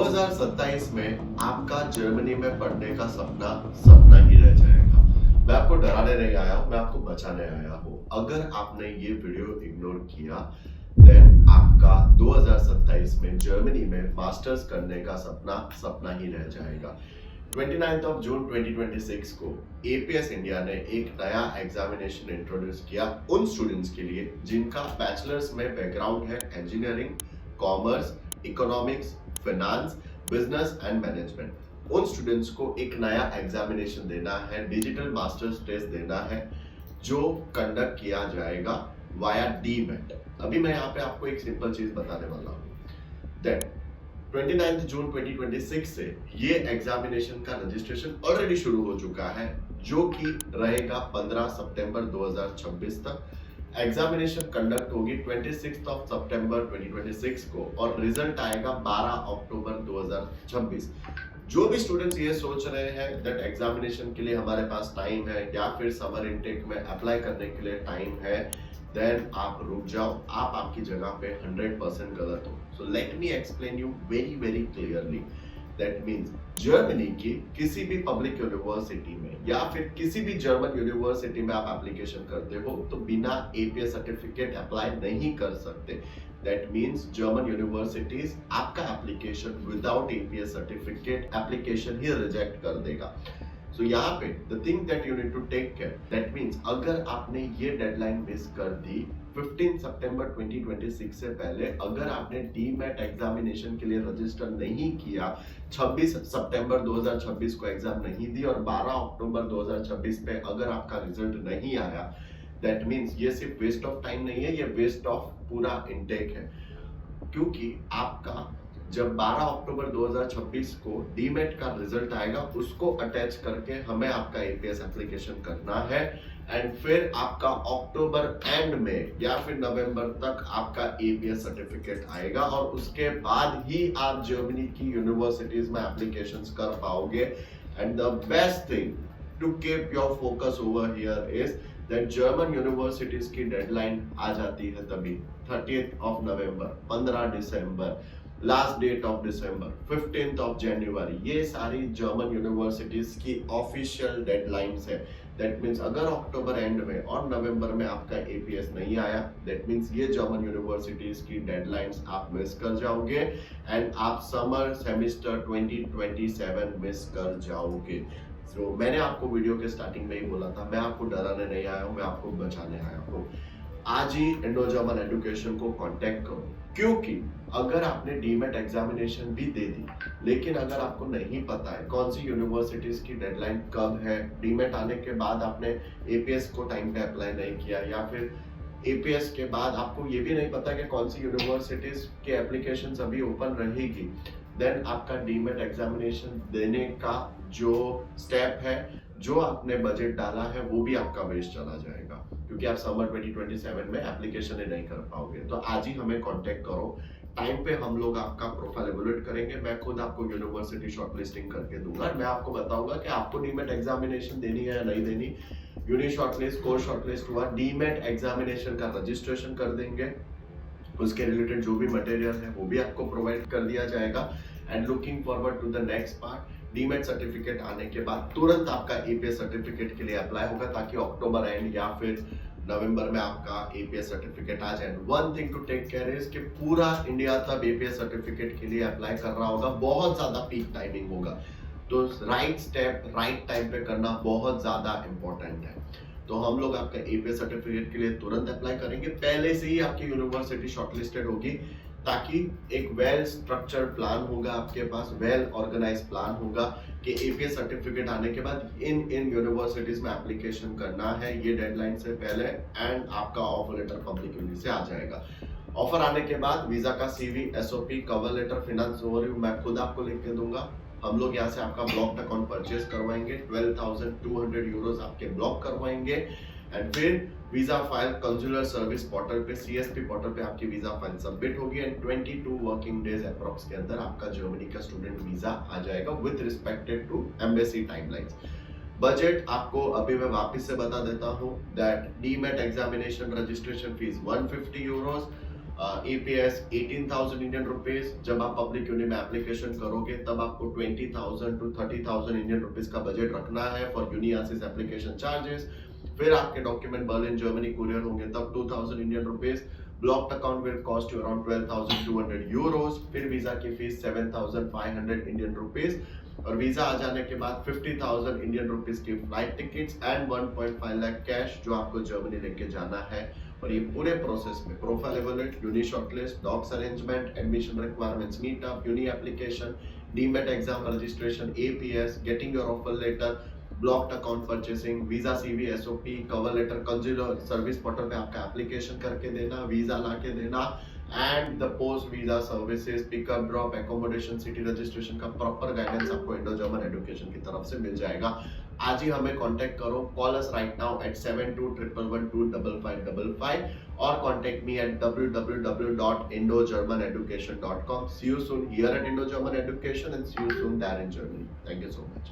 2027 में आपका जर्मनी में पढ़ने का सपना सपना ही रह जाएगा। मैं आपको डराने नहीं आया हूं, मैं आपको बचाने आया हूं। अगर आपने ये वीडियो इग्नोर किया देन आपका 2027 में जर्मनी में मास्टर्स करने का सपना सपना ही रह जाएगा। 29 जून 2026 को एपीएस इंडिया ने एक नया एग्जामिनेशन इंट्रोड्यूस किया उन स्टूडेंट्स के लिए जिनका बैचलर्स में बैकग्राउंड है engineering, commerce, economics, finance, business and management. उन स्टूडेंट्स को एक नया एग्जामिनेशन देना है, डिजिटल मास्टर्स टेस्ट देना है, जो कंडक्ट किया जाएगा वाया डीमैट। अभी मैं यहाँ पे आपको एक सिंपल चीज बताने वाला हूँ दैट 29 जून 2026 से ये एग्जामिनेशन का रजिस्ट्रेशन ऑलरेडी शुरू हो चुका है, जो कि रहेगा 15 सितंबर 2026 तक। एग्जामिनेशन कंडक्ट होगी 26 सितंबर 2026 को और रिजल्ट आएगा 12 अक्टूबर 2026। जो भी स्टूडेंट्स ये सोच रहे हैं दैट एग्जामिनेशन के लिए हमारे पास टाइम है या फिर समर इनटेक में अप्लाई करने के लिए टाइम है, देन आप रुक जाओ, आप आपकी जगह पे 100% गलत हो। So let me explain you very very clearly. That means Germany की किसी भी पब्लिक यूनिवर्सिटी में या फिर किसी भी जर्मन यूनिवर्सिटी में आप एप्लीकेशन करते हो तो बिना एपीएस सर्टिफिकेट अप्लाई नहीं कर सकते। दैट मीन्स जर्मन यूनिवर्सिटीज आपका application without APS certificate application ही रिजेक्ट कर देगा। सो यहाँ पे the thing that you need to take care, that means अगर आपने ये डेडलाइन मिस कर दी 15 सितंबर 2026 से पहले, अगर आपने डीमैट एग्जामिनेशन के लिए रजिस्टर नहीं किया, 26 सितंबर 2026 को एग्जाम नहीं दी और 12 अक्टूबर 2026 पे अगर आपका रिजल्ट नहीं आया, दैट मीन्स ये सिर्फ वेस्ट ऑफ टाइम नहीं है, ये वेस्ट ऑफ पूरा इनटेक है। क्योंकि आपका जब 12 अक्टूबर 2026 को डीमेट का रिजल्ट आएगा, उसको अटैच करके हमें आपका एपीएस एप्लीकेशन करना है एंड फिर आपका अक्टूबर एंड में या फिर नवंबर तक आपका एपीएस सर्टिफिकेट आएगा और उसके बाद ही आप जर्मनी की यूनिवर्सिटीज में एप्लीकेशंस कर पाओगे। And the best thing to keep your focus over here is that German universities की डेडलाइन आ जाती है तभी 30th of November, 15 December, last date of December, 15th of January, ये सारी जर्मन यूनिवर्सिटीज की ऑफिशियल डेडलाइंस है। दैट मीन्स अगर अक्टूबर एंड में और नवंबर में आपका एपीएस नहीं आया, दैट मीन्स ये जर्मन यूनिवर्सिटीज की डेडलाइंस आप मिस कर जाओगे एंड आप समर सेमेस्टर 2027 मिस कर जाओगे। तो मैंने आपको वीडियो के स्टार्टिंग में ही बोला था, मैं आपको डराने नहीं आया हूँ, मैं आपको बचाने आया हूँ। आज ही इंडो जर्मन एजुकेशन को कांटेक्ट करो, क्योंकि अगर आपने डीमेट एग्जामिनेशन भी दे दी लेकिन अगर आपको नहीं पता है कौन सी यूनिवर्सिटीज की डेडलाइन कब है, डीमेट आने के बाद आपने एपीएस को टाइम पे अप्लाई नहीं किया या फिर एपीएस के बाद आपको ये भी नहीं पता कि कौन सी यूनिवर्सिटीज के एप्लीकेशंस अभी ओपन रहेगी, देन आपका डीमेट एग्जामिनेशन देने का जो स्टेप है, जो आपने बजट डाला है, वो भी आपका वेस्ट चला जाएगा क्योंकि आप समर 2027 में एप्लीकेशन ही नहीं कर पाओगे। तो आज ही हमें कांटेक्ट करो, टाइम पे हम लोग आपका प्रोफाइल एवोल्यूट करेंगे, मैं खुद आपको यूनिवर्सिटी शॉर्टलिस्टिंग करके दूंगा, मैं आपको बताऊंगा कि आपको डीमेट एग्जामिनेशन देनी है या नहीं देनी। यूनि शॉर्टलिस्ट, कोर्स शॉर्टलिस्ट हुआ, डीमेट एग्जामिनेशन का रजिस्ट्रेशन कर देंगे, उसके रिलेटेड जो भी मटेरियल है वो भी आपको प्रोवाइड कर दिया जाएगा। And looking forward to the next part. डीमेट सर्टिफिकेट आने के बाद तुरंत आपका एपीएस सर्टिफिकेट के लिए अप्लाई होगा ताकि अक्टूबर एंड या फिर नवंबर में आपका एपीएस सर्टिफिकेट आ जाए। One thing to take care is कि पूरा इंडिया तब एपीएस सर्टिफिकेट के लिए अप्लाई कर रहा होगा, बहुत ज्यादा पीक टाइमिंग होगा, तो राइट स्टेप राइट टाइम पे करना बहुत ज्यादा इंपॉर्टेंट है। तो हम लोग आपका एपीएस सर्टिफिकेट के लिए तुरंत अप्लाई करेंगे, पहले से ही आपकी यूनिवर्सिटी शॉर्टलिस्टेड होगी ताकि एक वेल स्ट्रक्चर्ड प्लान होगा आपके पास, वेल ऑर्गेनाइज प्लान होगा कि एपीएस सर्टिफिकेट आने के बाद इन यूनिवर्सिटीज में एप्लीकेशन करना है ये डेडलाइन से पहले एंड आपका ऑफर लेटर पब्लिक यूनि से आ जाएगा। ऑफर आने के बाद वीजा का CV, SOP, cover letter, finance overview मैं खुद आपको लिख के दूंगा। हम लोग यहाँ से आपका ब्लॉक अकाउंट परचेज करवाएंगे, 12,200 यूरोज आपके ब्लॉक करवाएंगे एंड फिर visa file consular service portal पे, सीएसपी पोर्टल पे आपकी वीजा फाइल सबमिट होगी एंड 22 वर्किंग डेज अप्रॉक्स के अंदर आपका जर्मनी का स्टूडेंट वीजा आ जाएगा with respected to embassy timelines. Budget आपको अभी मैं वापस से बता देता हूँ दैट डीमेट examination registration fees 150 euros, APS 18,000 Indian rupees. जब आप पब्लिक यूनि में एप्लीकेशन करोगे तब आपको 20,000 to 30,000 इंडियन रुपीज का बजट रखना है फॉर यूनियासिस एप्लीकेशन चार्जेस। फिर आपके डॉक्यूमेंट बर्लिन जर्मनी कुरियर होंगे तब 2,000 Indian rupees. Blocked account will cost you around 12,200 euros. फिर वीजा की फीस 7,500 इंडियन रुपीज और वीजा आ जाने के बाद 50,000 इंडियन रुपीज की flight tickets and 1.5 lakh cash जो आपको जर्मनी लेके जाना है। और ये पूरे प्रोसेस में profile evaluate, uni shortlist, docs arrangement, admission requirements meetup, uni application, demat exam registration, APS, getting your offer letter, blocked account purchasing, visa CV SOP, cover letter, consular service portal पे आपका application करके देना, visa ला के देना and the post visa services, pickup drop, accommodation, city registration का proper guidance आपको Indo German Education की तरफ से मिल जाएगा। आज ही हमें कांटेक्ट करो, call us right now at 7211125555 और contact me at www.indogermaneducation.com. See you soon here at Indo German Education and see you soon there in Germany. Thank you so much.